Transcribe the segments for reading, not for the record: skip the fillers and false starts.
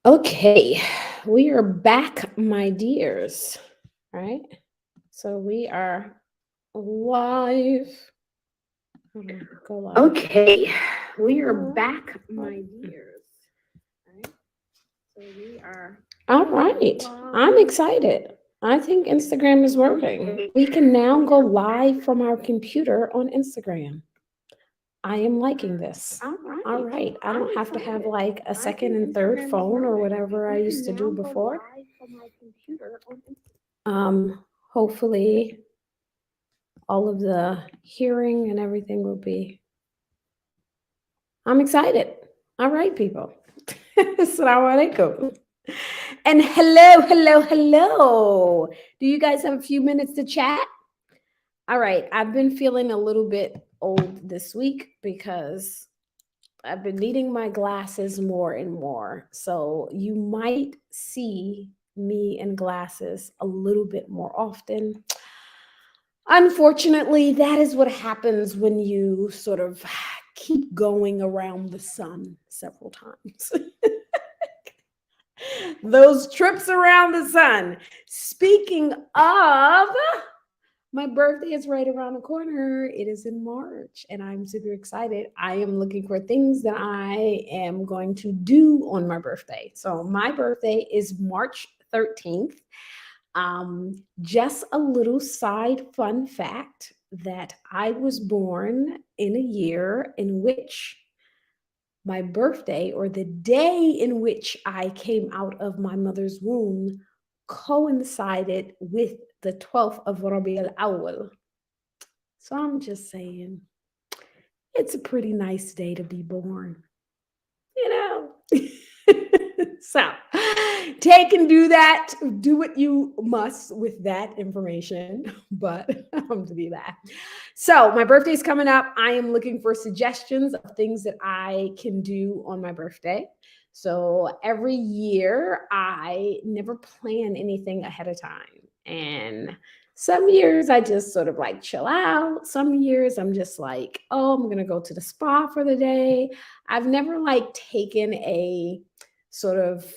Okay, we are back, my dears. Right? So we are live. Hold on, go live. Okay, we are Alright. back, my dears. Right? So we are. All right. I'm excited. I think Instagram is working. We can now go live from our computer on Instagram. I am liking this. All All right, right. I I'm don't have to have excited. like a I second think and third Instagram is phone or working. whatever I We used can to do now go before. live from my computer on Instagram. Hopefully all of the hearing and everything will be. I'm excited. All right, people. Assalamu alaikum. And hello. Do you guys have a few minutes to chat? All right. I've been feeling a little bit old this week because I've been needing my glasses more and more. So you might see me in glasses a little bit more often. Unfortunately, that is what happens when you sort of keep going around the sun several times. Those trips around the sun. Speaking of, my birthday is right around the corner. It is in March, and I'm super excited. I am looking for things that I am going to do on my birthday. So, my birthday is March 13th. Just a little side fun fact that I was born in a year in which my birthday, or the day in which I came out of my mother's womb, coincided with the 12th of Rabi al Awal. So I'm just saying, it's a pretty nice day to be born, you know? So take and do that. Do what you must with that information. But alhamdulillah. So my birthday's coming up. I am looking for suggestions of things that I can do on my birthday. So every year I never plan anything ahead of time. And some years I just sort of like chill out. Some years I'm just like, oh, I'm gonna go to the spa for the day. I've never like taken a sort of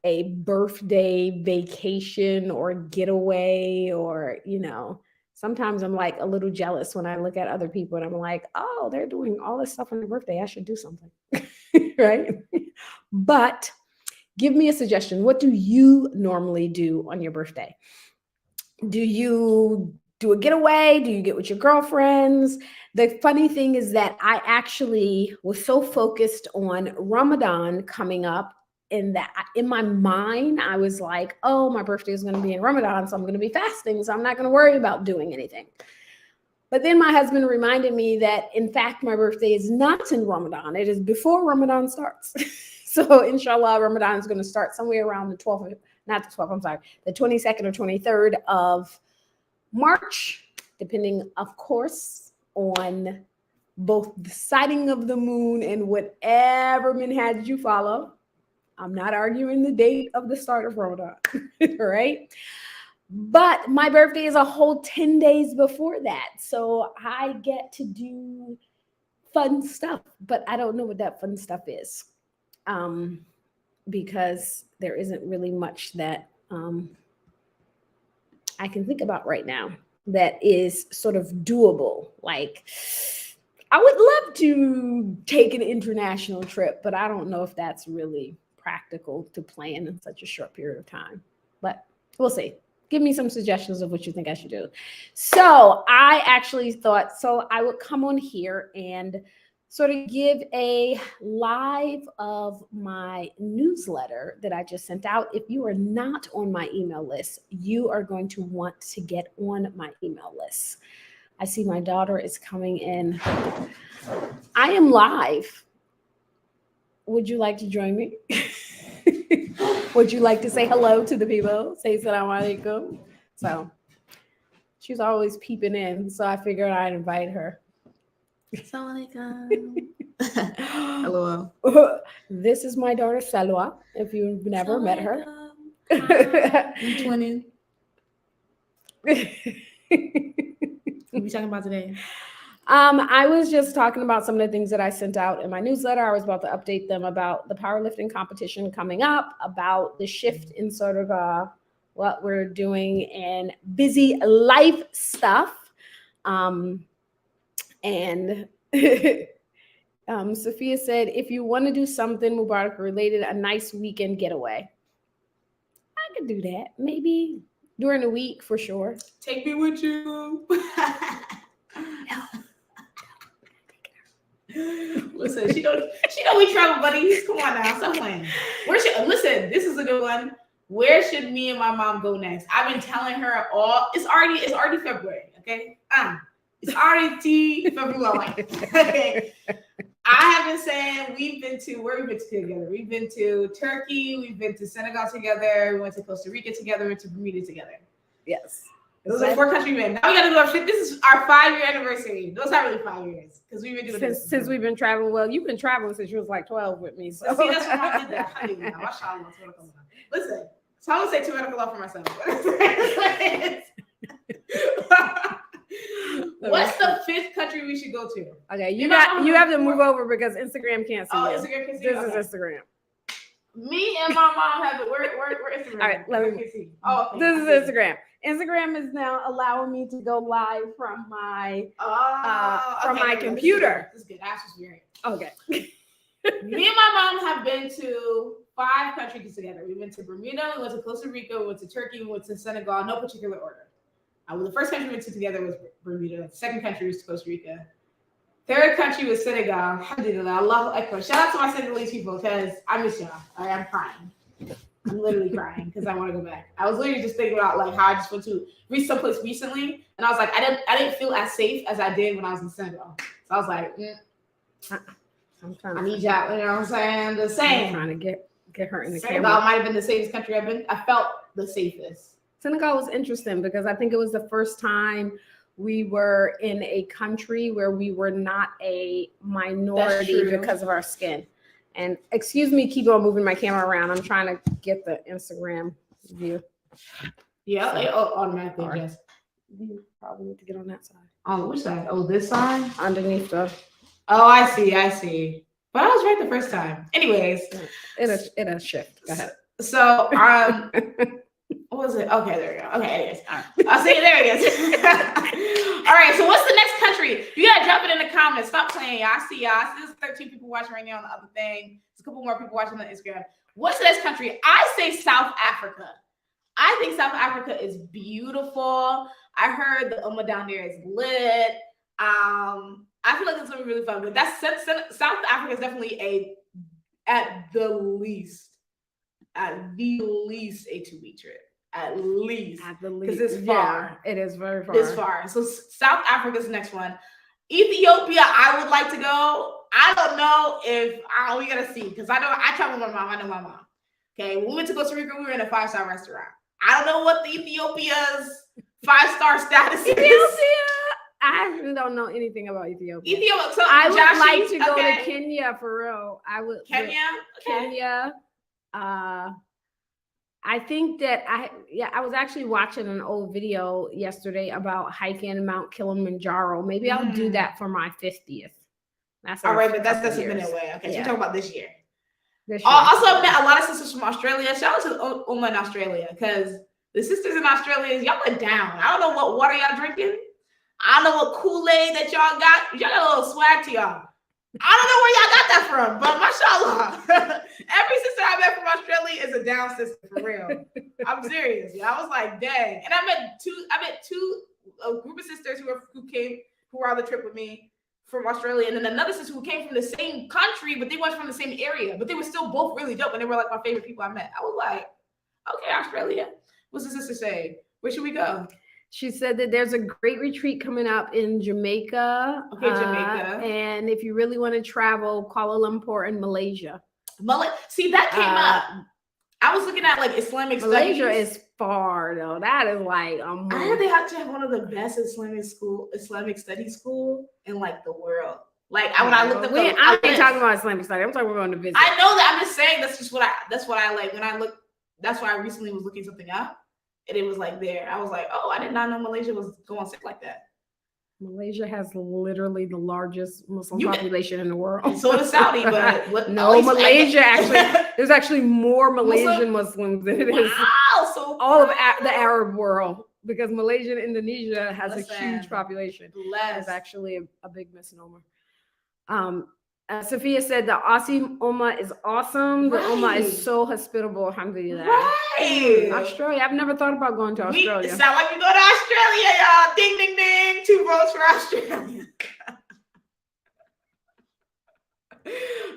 a birthday vacation or getaway, or sometimes I'm like a little jealous when I look at other people and I'm like, oh, they're doing all this stuff on their birthday, I should do something. Right? But give me a suggestion. What do you normally do on your birthday? Do you do a getaway? Do you get with your girlfriends? The funny thing is that I actually was so focused on Ramadan coming up, in that in my mind I was like, oh, my birthday is going to be in Ramadan, so I'm going to be fasting, so I'm not going to worry about doing anything. But then my husband reminded me that in fact my birthday is not in Ramadan, it is before Ramadan starts. So inshallah, Ramadan is going to start somewhere around the 12th, not the 12th, I'm sorry, the 22nd or 23rd of March, depending, of course, on both the sighting of the moon and whatever minhaj you follow. I'm not arguing the date of the start of Ramadan, right? But my birthday is a whole 10 days before that. So I get to do fun stuff, but I don't know what that fun stuff is, um, because there isn't really much that I can think about right now that is sort of doable. Like, I would love to take an international trip, but I don't know if that's really practical to plan in such a short period of time. But we'll see. Give me some suggestions of what you think I should do. So, I actually thought so I would come on here and sort of give a live of my newsletter that I just sent out. If you are not on my email list, you are going to want to get on my email list. I see my daughter is coming in. I am live. Would you like to join me? Would you like to say hello to the people? Say salam alaikum. So she's always peeping in, so I figured I'd invite her. Assalamualaikum. Hello. This is my daughter Salwa, if you've never met her. Hi. We twinning. What we talking about today? I was just talking about some of the things that I sent out in my newsletter. I was about to update them about the powerlifting competition coming up, about the shift in sort of what we're doing and busy life stuff. And Sophia said, if you want to do something Mubarak related, a nice weekend getaway. I could do that. Maybe during the week for sure. Take me with you. Listen, she know we travel buddies. Come on now, stop playing. Listen, this is a good one. Where should me and my mom go next? I've been telling her all. It's already February. Okay, it's already February. Okay. I have been saying we've been to together. We've been to Turkey. We've been to Senegal together. We went to Costa Rica together. We went to Bermuda together. Yes. Those are 4 countries we've been. Now we gotta do our shit. This is our 5-year anniversary. Those are really 5 years because we've been doing this Since we've been traveling. Well, you've been traveling since you was like 12 with me. So see, that's why I did that. Mashallah. Listen, so I'm gonna say tabarakallah for myself. What's the 5th country we should go to? Okay, you have to move over because Instagram can't see you. Instagram can see you. This is Instagram. Me and my mom have it. We're Instagram. All right, let me see. Oh, okay. This is Instagram. Instagram is now allowing me to go live from my my computer. This is good. That's just weird. Okay. Me and my mom have been to 5 countries together. We went to Bermuda, we went to Costa Rica, we went to Turkey, we went to Senegal, no particular order. The first country we went to together was Bermuda. The second country was Costa Rica. Third country was Senegal. Alhamdulillah. Allahu Akbar. Shout out to my Senegalese people because I miss y'all. All right, I'm crying. I'm literally crying because I want to go back. I was literally just thinking about like how I just went to someplace recently, and I was like, I didn't feel as safe as I did when I was in Senegal. So I was like, I need y'all. You know what I'm saying? The same. I'm trying to get her in the Senegal camera. might have been the safest country I've been. I felt the safest. Senegal was interesting because I think it was the first time we were in a country where we were not a minority because of our skin. And excuse me, keep on moving my camera around. I'm trying to get the Instagram view. Yeah, they automatically adjust. You probably need to get on that side. On which side? Oh, this side? Underneath the. Oh, I see. But I was right the first time. Anyways. It'll shift. Go ahead. So, what was it? Okay, there we go. Okay, anyways. All right. I'll see you. There it is. All right, so what's the next country? You gotta drop it in the comments. Stop playing, y'all. I see y'all. There's 13 people watching right now on the other thing. There's a couple more people watching on Instagram. What's the next country? I say South Africa. I think South Africa is beautiful. I heard the Umma down there is lit. I feel like it's gonna be really fun. But South Africa is definitely at the least a 2-week trip. At least. Because it's far. Yeah, it is very far. It's far. So South Africa's the next one. Ethiopia, I would like to go. I don't know if we gotta see because I know I travel with my mom. I know my mom. Okay, when we went to Costa Rica, we were in a 5-star restaurant. I don't know what the Ethiopia's 5-star status is. Ethiopia. I really don't know anything about Ethiopia. So I would like to go to Kenya for real. Kenya. Kenya. I think that I was actually watching an old video yesterday about hiking Mount Kilimanjaro. Maybe I'll do that for my 50th. That's all right, but that's a minute away. Okay, so we're talking about this year. Also, I've met a lot of sisters from Australia. Shout out to Uma in Australia because the sisters in Australia, y'all went down. I don't know what water y'all drinking. I don't know what Kool-Aid that y'all got. Y'all got a little swag to y'all. I don't know where y'all got that from, but mashallah. Every sister I met from Australia is a down sister for real. I'm serious. Yeah, I was like, dang. And I met a group of sisters who were on the trip with me from Australia, and then another sister who came from the same country, but they weren't from the same area, but they were still both really dope, and they were like my favorite people I met. I was like, okay, Australia. What's the sister say? Where should we go? She said that there's a great retreat coming up in Jamaica. Okay, Jamaica. And if you really want to travel, Kuala Lumpur and Malaysia. See, that came up. I was looking at like Islamic studies. Malaysia is far though. That is like I heard they have to have one of the best Islamic study school in like the world. Like when I looked up, I ain't talking about Islamic study. I'm talking about going to visit. I know that. I'm just saying that's what I like when I look. That's why I recently was looking something up. And it was like there. I was like, oh, I did not know Malaysia was going sick like that. Malaysia has literally the largest Muslim You- population in the world. So does Saudi, but No, Malaysia actually, there's actually more Malaysian Muslims than it is Wow, so all of the Arab world, because Malaysia and Indonesia has a huge Listen. population. blessed. That's actually a big misnomer. Sophia said the Aussie Ummah is awesome. The Ummah Right. is so hospitable. Alhamdulillah. Right. Australia. I've never thought about going to We Australia. sound like we go to Australia, y'all. Ding, ding, ding. 2 votes for Australia.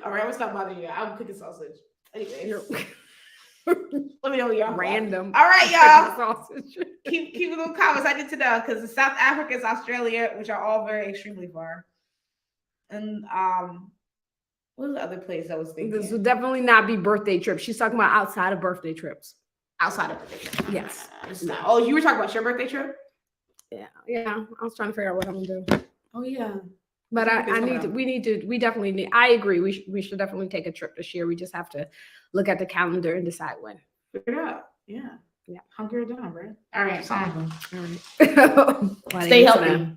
All right, I'm gonna stop bothering you. I'm cooking sausage. Anyway, let me know what y'all want. Random. All right, y'all. Sausage. Keep it in the comments. I need to know because South Africa is Australia, which are all very extremely far. And what was the other place I was thinking? This would definitely not be birthday trips. She's talking about outside of birthday trips. Outside of birthday trip. Yes. It's not- Oh, you were talking about your birthday trip? Yeah. I was trying to figure out what I'm gonna do. Oh yeah. But It's coming we definitely need, I agree. We should definitely take a trip this year. We just have to look at the calendar and decide when. Figure it out. Yeah. Yeah. Hunker it down, right? All right. Fine. All right. Stay healthy.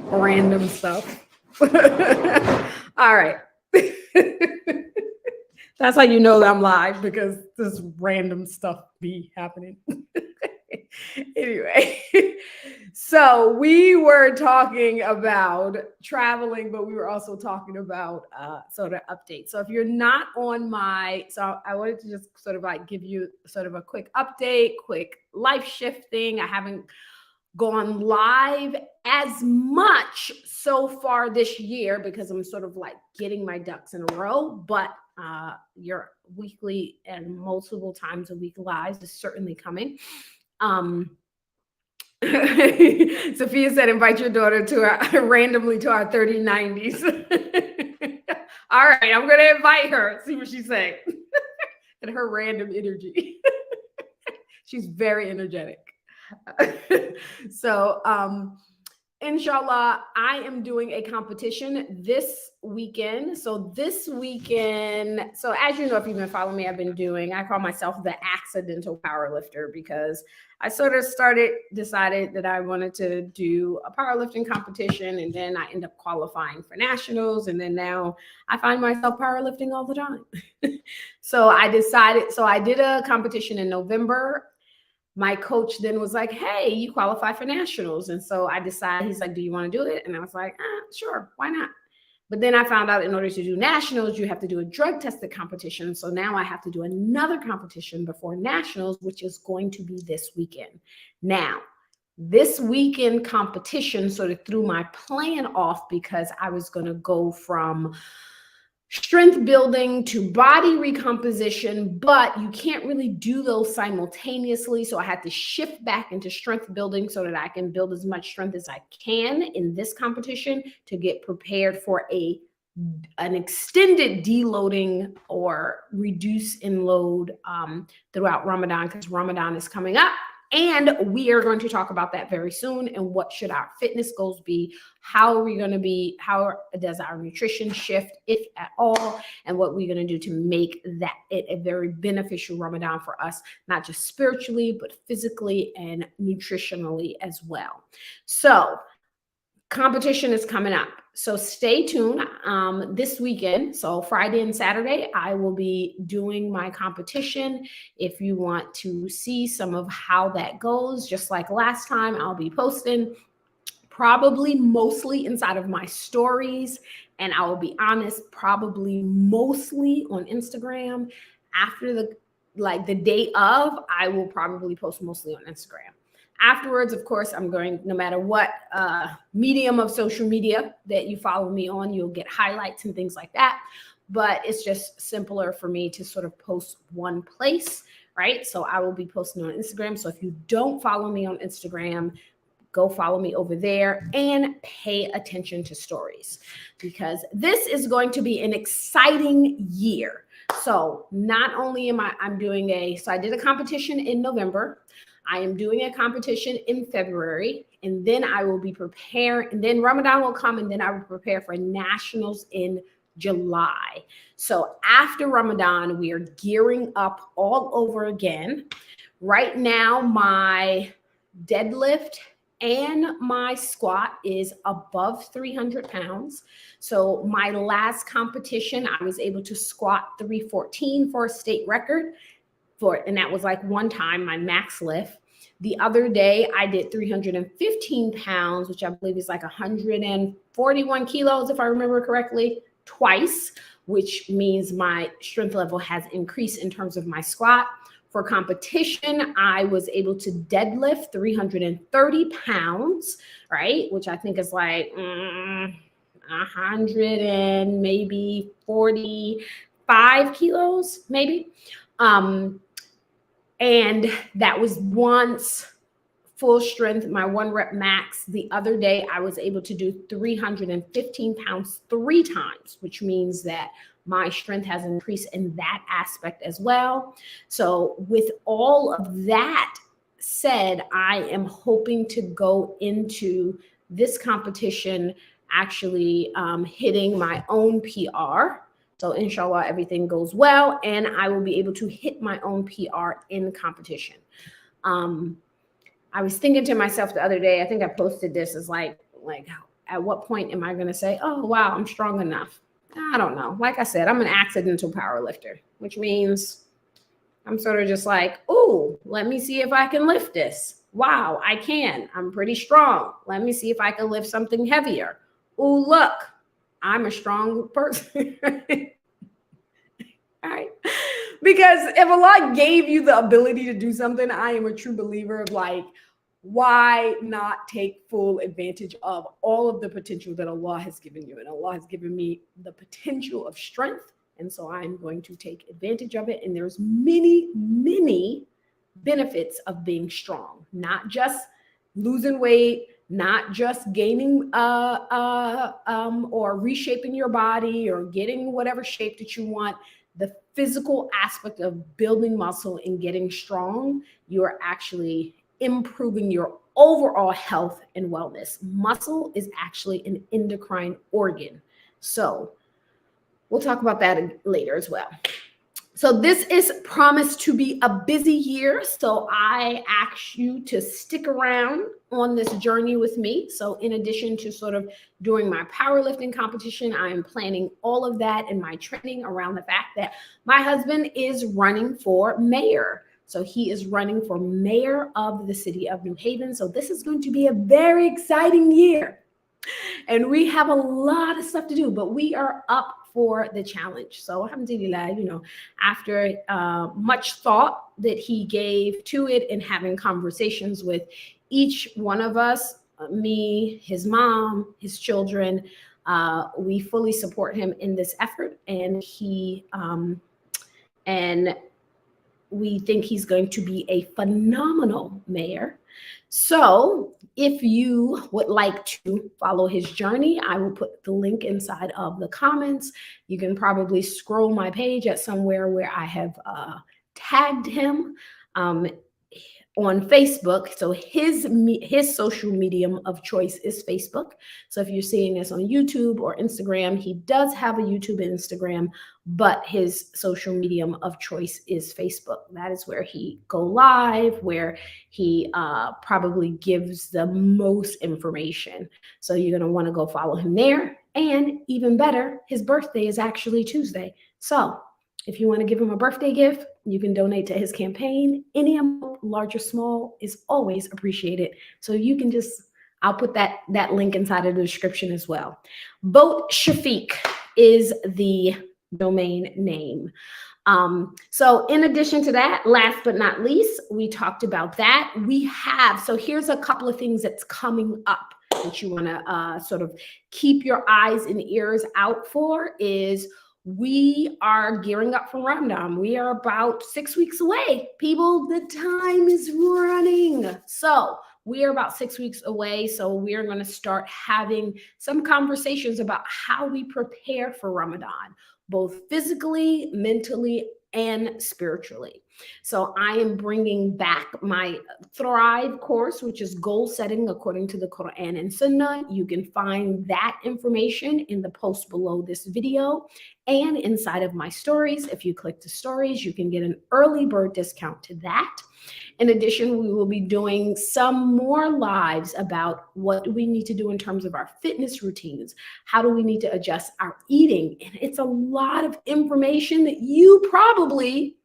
Random stuff. All right. That's how you know that I'm live, because this random stuff be happening. Anyway, so we were talking about traveling, but we were also talking about sort of updates. So if you're not on so I wanted to just sort of like give you sort of a quick update, quick life shifting. I haven't gone live as much so far this year because I'm sort of like getting my ducks in a row, but your weekly and multiple times a week lives is certainly coming. Sophia said, invite your daughter to randomly to our 3090s. All right, I'm going to invite her, see what she's saying. And her random energy. She's very energetic. So, inshallah, I am doing a competition this weekend. So as you know, if you've been following me, I call myself the accidental powerlifter, because I sort of decided that I wanted to do a powerlifting competition, and then I end up qualifying for nationals. And then now I find myself powerlifting all the time. So I did a competition in November. My coach then was like, hey, you qualify for nationals. And so I decided, he's like, do you want to do it? And I was like, sure, why not? But then I found out in order to do nationals, you have to do a drug tested competition. So now I have to do another competition before nationals, which is going to be this weekend. Now, this weekend competition sort of threw my plan off, because I was going to go from strength building to body recomposition, but you can't really do those simultaneously. So I had to shift back into strength building so that I can build as much strength as I can in this competition to get prepared for an extended deloading or reduce in load throughout Ramadan, because Ramadan is coming up. And we are going to talk about that very soon. And what should our fitness goals be? How are we going to be? How does our nutrition shift, if at all? And what we're going to do to make that a very beneficial Ramadan for us, not just spiritually, but physically and nutritionally as well. So competition is coming up. So stay tuned this weekend. So Friday and Saturday, I will be doing my competition. If you want to see some of how that goes, just like last time, I'll be posting probably mostly inside of my stories. And I will be honest, probably mostly on Instagram. After the day of, I will probably post mostly on Instagram. Afterwards, of course, I'm going, no matter what medium of social media that you follow me on, you'll get highlights and things like that. But it's just simpler for me to sort of post one place, right? So I will be posting on Instagram. So if you don't follow me on Instagram, go follow me over there and pay attention to stories, because this is going to be an exciting year. So not only am I'm doing so I did a competition in November. I am doing a competition in February, and then I will be preparing, and then Ramadan will come, and then I will prepare for nationals in July. So after Ramadan, we are gearing up all over again Right now, my deadlift and my squat is above 300 pounds. So my last competition, I was able to squat 314 for a state record and that was like one time my max lift. The other day I did 315 pounds, which I believe is like 141 kilos, if I remember correctly, twice, which means my strength level has increased in terms of my squat. For competition, I was able to deadlift 330 pounds, right? Which I think is like 100 and maybe 45 kilos, maybe. And that was once full strength, my 1 rep max. The other day, I was able to do 315 pounds 3 times, which means that my strength has increased in that aspect as well. So with all of that said, I am hoping to go into this competition actually hitting my own PR. So inshallah, everything goes well and I will be able to hit my own PR in competition. I was thinking to myself the other day, I think I posted this as like at what point am I going to say, oh, wow, I'm strong enough? I don't know. Like I said, I'm an accidental power lifter, which means I'm sort of just like, oh, let me see if I can lift this. Wow, I can. I'm pretty strong. Let me see if I can lift something heavier. Oh, look, I'm a strong person. All right. Because if Allah gave you the ability to do something, I am a true believer of like, why not take full advantage of all of the potential that Allah has given you? And Allah has given me the potential of strength. And so I'm going to take advantage of it. And there's many, many benefits of being strong, not just losing weight, not just gaining or reshaping your body or getting whatever shape that you want. The physical aspect of building muscle and getting strong, you are actually improving your overall health and wellness. Muscle is actually an endocrine organ. So we'll talk about that later as well. So this is promised to be a busy year. So I ask you to stick around on this journey with me. So in addition to sort of doing my powerlifting competition, I am planning all of that and my training around the fact that my husband is running for mayor. So he is running for mayor of the city of New Haven. So this is going to be a very exciting year. And we have a lot of stuff to do, but we are up for the challenge. So alhamdulillah, after much thought that he gave to it and having conversations with each one of us, me, his mom, his children, we fully support him in this effort. And we think he's going to be a phenomenal mayor. So if you would like to follow his journey, I will put the link inside of the comments. You can probably scroll my page at somewhere where I have tagged him on Facebook. So his social medium of choice is Facebook. So if you're seeing this on YouTube or Instagram, he does have a YouTube and Instagram, but his social medium of choice is Facebook. That is where he go live, where he probably gives the most information. So you're going to want to go follow him there. And even better, his birthday is actually Tuesday. So if you want to give him a birthday gift, you can donate to his campaign. Any amount, large or small, is always appreciated. So you can I'll put that link inside of the description as well. Vote Shafiq is the domain name. So in addition to that, last but not least, we talked about that. So here's a couple of things that's coming up that you want to sort of keep your eyes and ears out for is we are gearing up for Ramadan. We are about 6 weeks away. People, the time is running. So we are about 6 weeks away. So we are going to start having some conversations about how we prepare for Ramadan, both physically, mentally, and spiritually. So I am bringing back my Thrive course, which is goal setting according to the Quran and Sunnah. You can find that information in the post below this video and inside of my stories. If you click the stories, you can get an early bird discount to that. In addition, we will be doing some more lives about what do we need to do in terms of our fitness routines. How do we need to adjust our eating? And it's a lot of information that you probably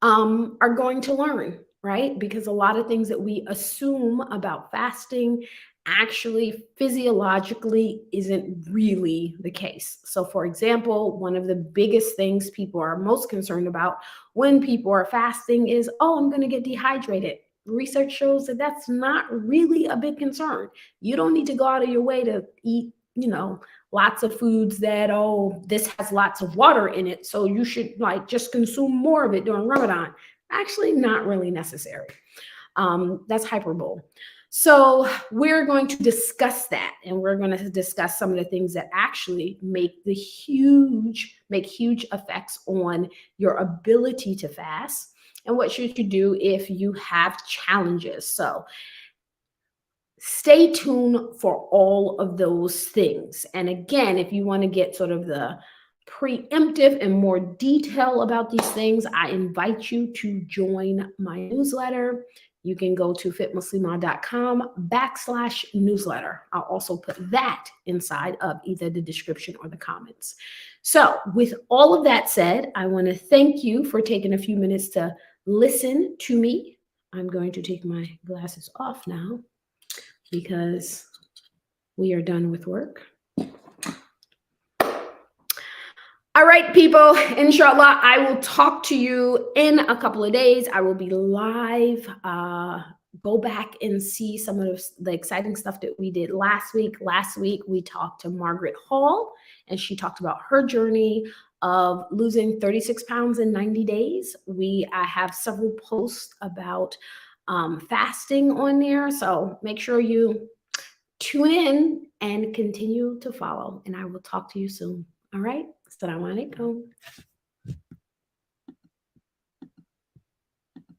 are going to learn, right? Because a lot of things that we assume about fasting actually physiologically isn't really the case. So for example, one of the biggest things people are most concerned about when people are fasting is, oh, I'm going to get dehydrated. Research shows that that's not really a big concern. You don't need to go out of your way to eat, lots of foods that, oh, this has lots of water in it, so you should like just consume more of it during Ramadan. Actually, not really necessary. That's hyperbole. So we're going to discuss that, and we're going to discuss some of the things that actually make huge effects on your ability to fast, and what should you do if you have challenges. So stay tuned for all of those things. And again, if you want to get sort of the preemptive and more detail about these things, I invite you to join my newsletter. You can go to fitmuslimah.com/newsletter. I'll also put that inside of either the description or the comments. So with all of that said, I want to thank you for taking a few minutes to listen to me. I'm going to take my glasses off now because we are done with work. All right, people, inshallah, I will talk to you in a couple of days. I will be live. Go back and see some of the exciting stuff that we did last week. Last week, we talked to Margaret Hall, and she talked about her journey of losing 36 pounds in 90 days. I have several posts about fasting on there. So make sure you tune in and continue to follow. And I will talk to you soon. All right. Assalamu alaikum.